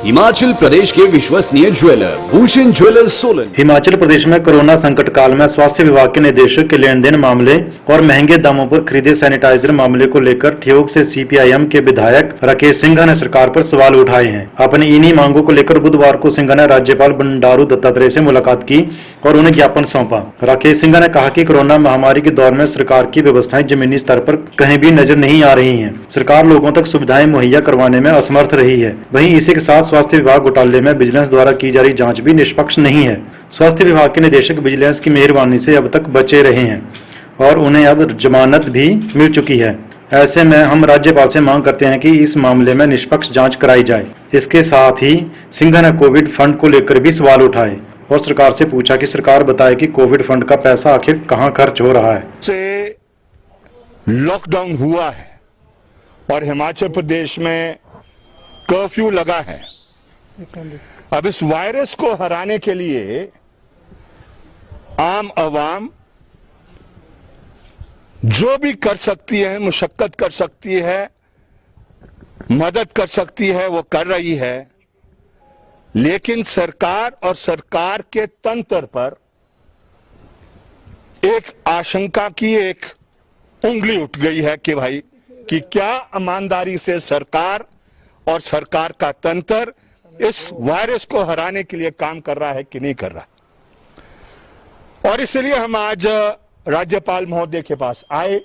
हिमाचल प्रदेश के विश्वसनीय jeweller Bhushan jewellers Solan. Himachal Pradesh में कोरोना संकट काल में स्वास्थ्य विभाग के निदेशक के लेन देन मामले और महंगे दामों पर खरीदे सैनिटाइजर मामले को लेकर ठियोग से सीपीआईएम के विधायक राकेश सिंघा ने सरकार पर सवाल उठाए हैं। अपनी इन्हीं मांगों को लेकर बुधवार को सिंघा ने राज्यपाल बंडारू दत्तात्रेय से मुलाकात की और उन्हें ज्ञापन सौंपा। राकेश सिंघा ने कहा कि कोरोना महामारी के दौर में सरकार की व्यवस्थाएं जमीनी स्तर पर कहीं भी नजर नहीं आ रही हैं। सरकार लोगों तक सुविधाएं मुहैया करवाने में असमर्थ रही है। वहीं इसी के साथ स्वास्थ्य विभाग घोटाले में विजिलेंस द्वारा की जा रही जांच भी निष्पक्ष नहीं है। स्वास्थ्य विभाग के निदेशक विजिलेंस की मेहरबानी से अब तक बचे रहे हैं और उन्हें अब जमानत भी मिल चुकी है। ऐसे में हम राज्यपाल से मांग करते हैं कि इस मामले में निष्पक्ष जांच कराई जाए। इसके साथ ही सिंघा ने कोविड फंड को लेकर भी सवाल उठाए और सरकार से पूछा कि सरकार बताए कि कोविड फंड का पैसा आखिर कहां खर्च हो रहा है। से लॉकडाउन हुआ है और हिमाचल प्रदेश में कर्फ्यू लगा है। अब इस वायरस को हराने के लिए आम आवाम जो भी कर सकती है, मुशक्कत कर सकती है, मदद कर सकती है, वो कर रही है। लेकिन सरकार और सरकार के तंत्र पर एक आशंका की एक उंगली उठ गई है कि भाई कि क्या ईमानदारी से सरकार और सरकार का तंत्र इस वायरस को हराने के लिए काम कर रहा है कि नहीं कर रहा। और इसलिए हम आज राज्यपाल महोदय के पास आए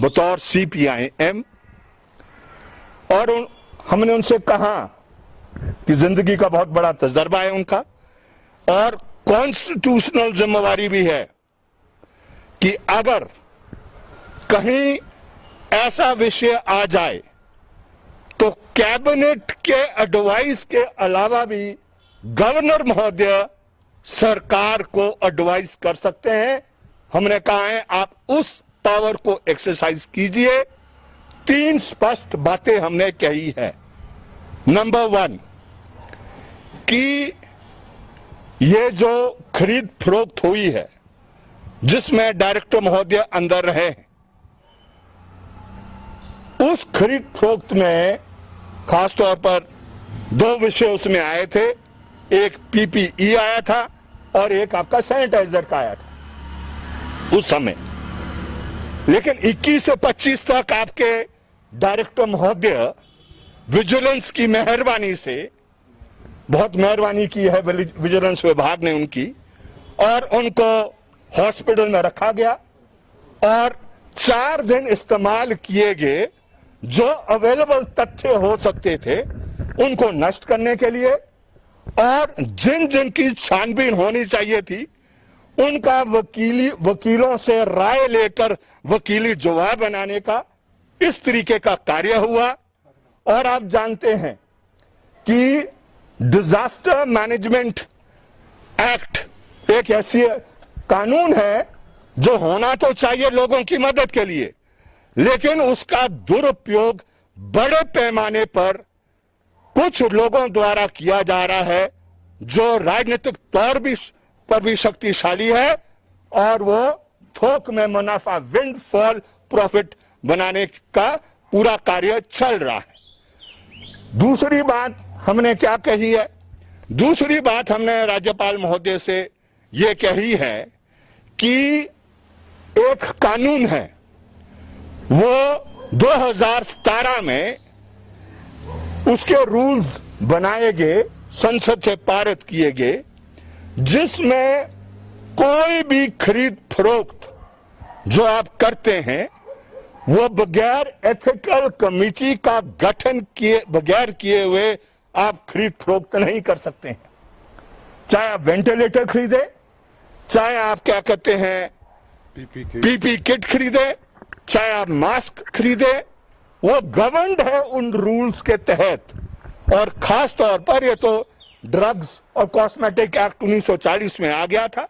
बतौर सीपीआईएम और हमने उनसे कहा कि जिंदगी का बहुत बड़ा तजर्बा है उनका और कॉन्स्टिट्यूशनल जिम्मेवारी भी है कि अगर कहीं ऐसा विषय आ जाए तो कैबिनेट के एडवाइस के अलावा भी गवर्नर महोदय सरकार को एडवाइस कर सकते हैं। हमने कहा है आप उस पावर को एक्सरसाइज कीजिए। 3 स्पष्ट बातें हमने कही है। नंबर 1 कि ये जो खरीद फरोख्त हुई है जिसमें डायरेक्टर महोदय अंदर रहे, उस खरीद फरोख्त में खासतौर पर 2 विषय उसमें आए थे। एक पीपीई आया था और एक आपका सैनिटाइजर का आया था उस समय। लेकिन 21 से 25 तक आपके डायरेक्टर महोदय विजिलेंस की मेहरबानी से, बहुत मेहरबानी की है विजिलेंस विभाग ने उनकी, और उनको हॉस्पिटल में रखा गया और 4 दिन इस्तेमाल किए गए जो अवेलेबल तथ्य हो सकते थे उनको नष्ट करने के लिए, और जिन जिन की छानबीन होनी चाहिए थी उनका वकीलों से राय लेकर वकीली जवाब बनाने का इस तरीके का कार्य हुआ। और आप जानते हैं कि डिजास्टर मैनेजमेंट एक्ट एक ऐसी कानून है जो होना तो चाहिए लोगों की मदद के लिए, लेकिन उसका दुरुपयोग बड़े पैमाने पर कुछ लोगों द्वारा किया जा रहा है जो राजनीतिक तौर पर भी शक्तिशाली है और वो थोक में मुनाफा, विंडफॉल प्रॉफिट बनाने का पूरा कार्य चल रहा है। दूसरी बात हमने क्या कही है? दूसरी बात हमने राज्यपाल महोदय से ये कही है कि एक कानून है, वो 2017 में उसके रूल्स बनाए गए, संसद से पारित किए गए, जिसमें कोई भी खरीद फरोख्त जो आप करते हैं वो बगैर एथिकल कमेटी का गठन किए बगैर किए हुए आप खरीद फरोख्त नहीं कर सकते हैं। चाहे आप वेंटिलेटर खरीदे, चाहे आप क्या कहते हैं पीपी किट खरीदे, चाहे आप मास्क खरीदे, वो गवर्नड है उन रूल्स के तहत। और खास तौर पर ये तो ड्रग्स और कॉस्मेटिक एक्ट 1940 में आ गया था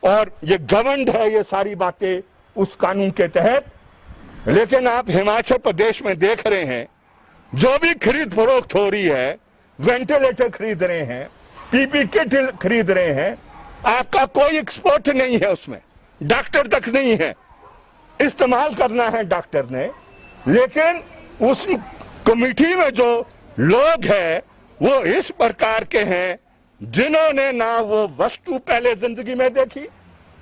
और ये गवर्नड है ये सारी बातें उस कानून के तहत। लेकिन आप हिमाचल प्रदेश में देख रहे हैं जो भी खरीद फरोख्त हो रही है, वेंटिलेटर खरीद रहे हैं, पीपी किट खरीद रहे हैं, आपका कोई एक्सपर्ट नहीं है उसमें, डॉक्टर तक नहीं है। इस्तेमाल करना है डॉक्टर ने, लेकिन उस कमेटी में जो लोग हैं वो इस प्रकार के हैं जिन्होंने ना वो वस्तु पहले जिंदगी में देखी,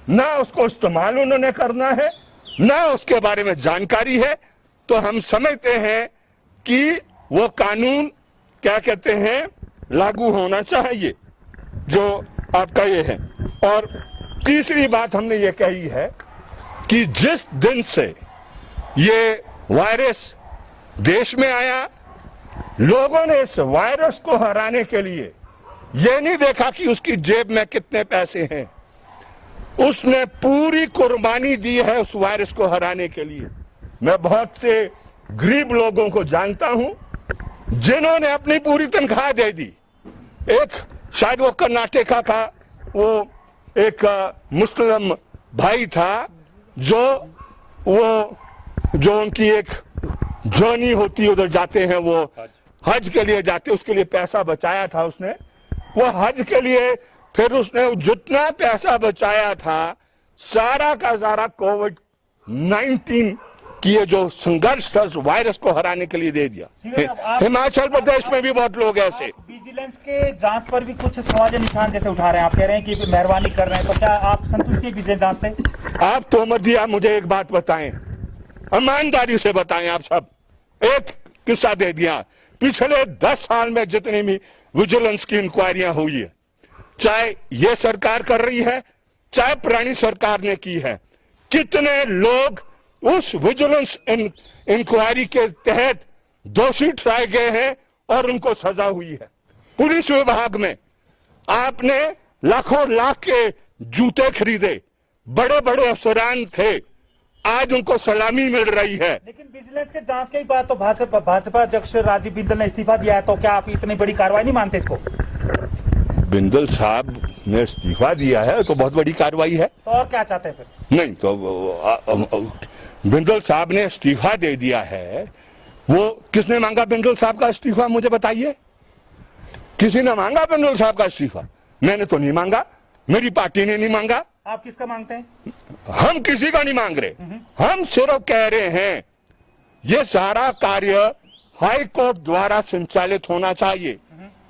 ना उसको इस्तेमाल उन्होंने करना है, ना उसके बारे में जानकारी है। तो हम समझते हैं कि वो कानून क्या कहते हैं लागू होना चाहिए जो आपका ये है। और तीसरी बात हमने ये कही है कि जिस दिन से ये वायरस देश में आया, लोगों ने इस वायरस को हराने के लिए ये नहीं देखा कि उसकी जेब में कितने पैसे हैं, उसने पूरी कुर्बानी दी है उस वायरस को हराने के लिए। मैं बहुत से गरीब लोगों को जानता हूं जिन्होंने अपनी पूरी तनख्वाह दे दी। एक शायद वो कर्नाटका का वो एक मुस्लिम भाई था जो उनकी एक जर्नी होती है, उधर जाते हैं वो हज के लिए जाते, उसके लिए पैसा बचाया था उसने। वो हज के लिए फिर उसने जितना पैसा बचाया था सारा का सारा कोविड-19 की ये जो संघर्ष था उस वायरस को हराने के लिए दे दिया। हिमाचल प्रदेश में भी बहुत लोग ऐसे विजिलेंस के जांच पर भी कुछ सवाल निशान जैसे उठा रहे हैं, आप कह रहे हैं कि मेहरबानी कर रहे हैं, तो क्या आप संतुष्ट हैं विजिलेंस जांच से? आप तोमर जी, आप मुझे एक बात बताएं, ईमानदारी से बताएं। आप सब एक किस्सा दे दिया, पिछले 10 साल में जितनी भी विजिलेंस की इंक्वायरियां हुई है, चाहे ये सरकार कर रही है चाहे पुरानी सरकार ने की है, कितने लोग उस विजिलेंस इंक्वायरी के तहत दोषी ठहराए गए हैं और उनको सजा हुई है। पुलिस विभाग में आपने लाखों लाख के जूते खरीदे, बड़े बड़े अफसरान थे, आज उनको सलामी मिल रही है। लेकिन विजिलेंस के जांच की बात तो भाजपा अध्यक्ष राजीव बिंदल ने इस्तीफा दिया है, तो क्या आप इतनी बड़ी कार्रवाई नहीं मानते इसको? बिंदल साहब ने इस्तीफा दिया है तो बहुत बड़ी कार्रवाई है। तो और क्या चाहते हैं फिर? नहीं तो बिंदल साहब ने इस्तीफा दे दिया है। वो किसने मांगा बिंदल साहब का इस्तीफा, मुझे बताइए? किसी ने मांगा बिंदल साहब का इस्तीफा? मैंने तो नहीं मांगा, मेरी पार्टी ने नहीं मांगा। आप किसका मांगते हैं? हम किसी का नहीं मांग रहे, हम सिर्फ कह रहे हैं ये सारा कार्य हाई कोर्ट द्वारा संचालित होना चाहिए।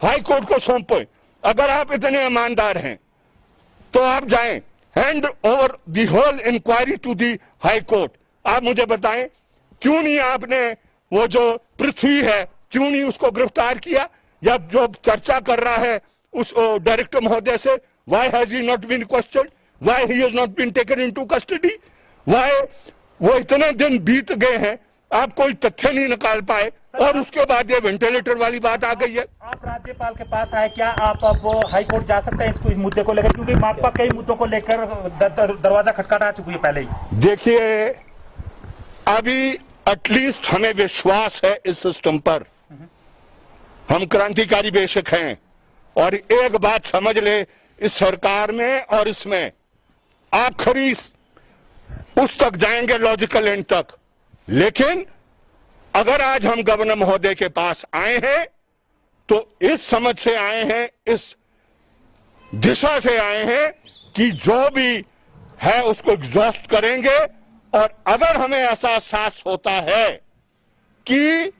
हाई कोर्ट को सौंपे। अगर आप इतने ईमानदार हैं तो आप जाएं, hand over the whole inquiry to the high court. आप मुझे बताएं क्यों नहीं आपने वो जो पृथ्वी है क्यों नहीं उसको गिरफ्तार किया, या जो चर्चा कर रहा है उस डायरेक्टर महोदय से, why has he not been questioned, why he has not been taken into custody, why वो इतने दिन बीत गए हैं आप कोई तथ्य नहीं निकाल पाए और उसके बाद ये वेंटिलेटर वाली बात आ गई है। आप राज्यपाल के पास आए, क्या आप अब हाई कोर्ट जा सकते हैं इस मुद्दे को लेकर, क्योंकि माकपा कई मुद्दों को लेकर दरवाजा खटखटा चुकी है पहले ही? देखिए, अभी एटलीस्ट हमें विश्वास है इस सिस्टम पर। हम क्रांतिकारी बेशक हैं, और एक बात समझ ले, इस सरकार में और इसमें आखिरी उस तक जाएंगे, लॉजिकल एंड तक। लेकिन अगर आज हम गवर्नर महोदय के पास आए हैं तो इस समझ से आए हैं, इस दिशा से आए हैं कि जो भी है उसको एग्जॉस्ट करेंगे, और अगर हमें ऐसा एहसास होता है कि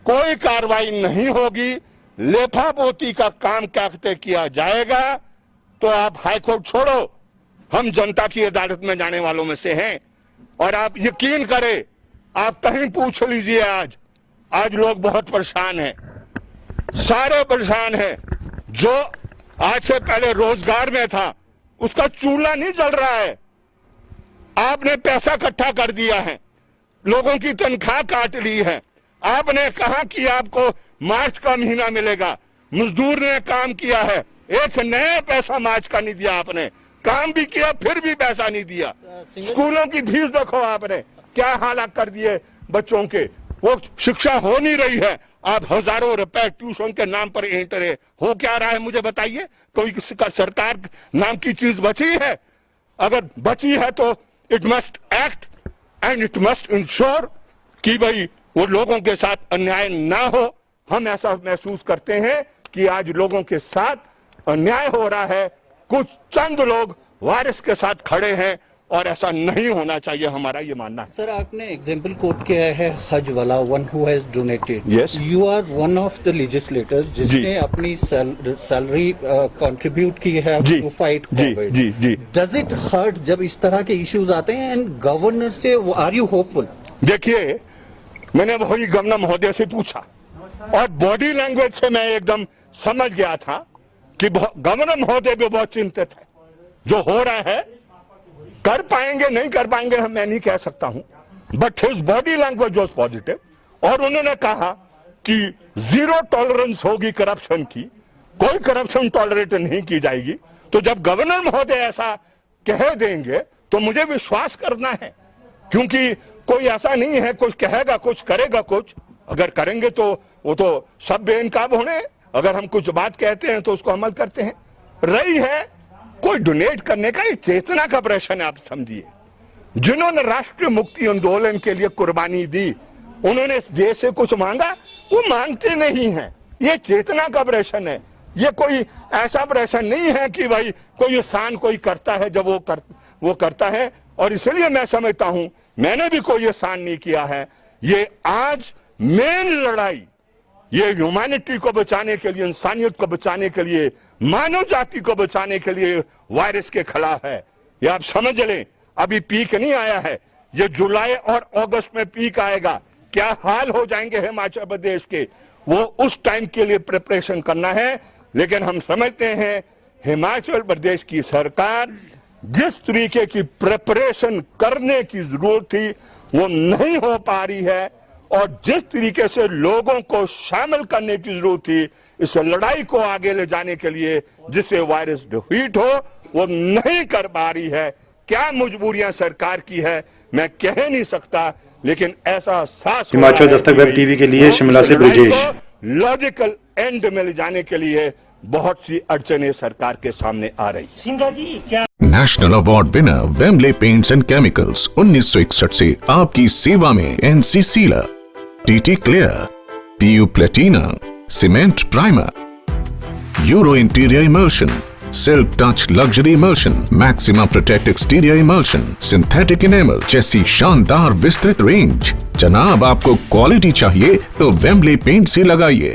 कोई कार्रवाई नहीं होगी, लेफापोती का काम कहते किया जाएगा, तो आप हाई कोर्ट छोड़ो, हम जनता की अदालत में जाने वालों में से हैं। और आप यकीन करें, आप कहीं पूछ लीजिए, आज लोग बहुत परेशान हैं, सारे परेशान हैं। जो आज से पहले रोजगार में था उसका चूल्हा नहीं जल रहा है, आपने पैसा इकट्ठा कर दिया है, लोगों की तनख्वाह काट ली है, आपने कहा कि आपको मार्च का महीना मिलेगा, मजदूर ने काम किया है, एक नया पैसा मार्च का नहीं दिया आपने, काम भी किया फिर भी पैसा नहीं दिया। स्कूलों की फीस देखो आपने क्या हालात कर दिए बच्चों के, वो शिक्षा हो नहीं रही है, आप हजारों रुपए ट्यूशन के नाम पर ऐंठ रहे हो। क्या रहा है मुझे बताइए? कोई सरकार नाम की चीज बची है? अगर बची है तो it must act and it must ensure कि भाई वो लोगों के साथ अन्याय ना हो। हम ऐसा महसूस करते हैं कि आज लोगों के साथ अन्याय हो रहा है, कुछ चंद लोग वायरस के साथ खड़े हैं और ऐसा नहीं होना चाहिए, हमारा ये मानना है। सर, आपने एग्जाम्पल कोट किया है हज वाला, one who has donated. Yes. You are one of the legislators जिसने अपनी सैलरी कंट्रीब्यूट की है जी, टू फाइट जी, कोविड। जी, जी। डज इट हर्ट जब इस तरह के इश्यूज आते हैं एंड गवर्नर से आर यू होपफुल? देखिए, मैंने वही गवर्नर महोदय से पूछा और बॉडी लैंग्वेज से मैं एकदम समझ गया था कि गवर्नर महोदय भी बहुत चिंतित है। जो हो रहा है, कर पाएंगे नहीं कर पाएंगे मैं नहीं कह सकता हूं, but his body language was positive. और उन्होंने कहा कि जीरो टॉलरेंस होगी करप्शन की, कोई करप्शन टॉलरेट नहीं की जाएगी। तो जब गवर्नर महोदय ऐसा कह देंगे तो मुझे विश्वास करना है, क्योंकि कोई ऐसा नहीं है कुछ कहेगा कुछ करेगा कुछ। अगर करेंगे तो वो तो सब बेनकाब होने, अगर हम कुछ बात कहते हैं तो उसको अमल करते हैं। रही है कोई डोनेट करने का, ये चेतना का प्रश्न है। आप समझिए, जिन्होंने राष्ट्रीय मुक्ति आंदोलन के लिए कुर्बानी दी, उन्होंने इस देश से कुछ मांगा? वो मांगते नहीं है। ये चेतना का प्रश्न है, ये कोई ऐसा प्रश्न नहीं है कि भाई कोई एहसान कोई करता है जब वो करता है। और इसलिए मैं समझता हूं मैंने भी कोई एहसान नहीं किया है। ये आज मेन लड़ाई, ये ह्यूमैनिटी को बचाने के लिए, इंसानियत को बचाने के लिए, मानव जाति को बचाने के लिए वायरस के खिलाफ है। ये आप समझ लें, अभी पीक नहीं आया है, ये जुलाई और अगस्त में पीक आएगा। क्या हाल हो जाएंगे हिमाचल प्रदेश के, वो उस टाइम के लिए प्रिपरेशन करना है। लेकिन हम समझते हैं हिमाचल प्रदेश की सरकार जिस तरीके की प्रिपरेशन करने की जरूरत थी वो नहीं हो पा रही है, और जिस तरीके से लोगों को शामिल करने की जरूरत थी इस लड़ाई को आगे ले जाने के लिए, जिससे वायरस डिफीट हो, वो नहीं कर पा रही है। क्या मजबूरियां सरकार की है मैं कह नहीं सकता, लेकिन ऐसा साफ हिमाचल दस्तक वेब टीवी के लिए शिमला से ब्रिजेश। लॉजिकल एंड में ले जाने के लिए बहुत सी अड़चनें सरकार के सामने आ रही। सिंघा जी, क्या national award winner Wembley paints and chemicals 1961 से आपकी सेवा में। NC sealer, TT clear, PU Platina, cement primer, euro interior emulsion, silk touch luxury emulsion, maxima protect exterior emulsion, synthetic enamel जैसी शानदार विस्तृत रेंज। जनाब, आपको क्वालिटी चाहिए तो वेम्बले पेंट से लगाइए।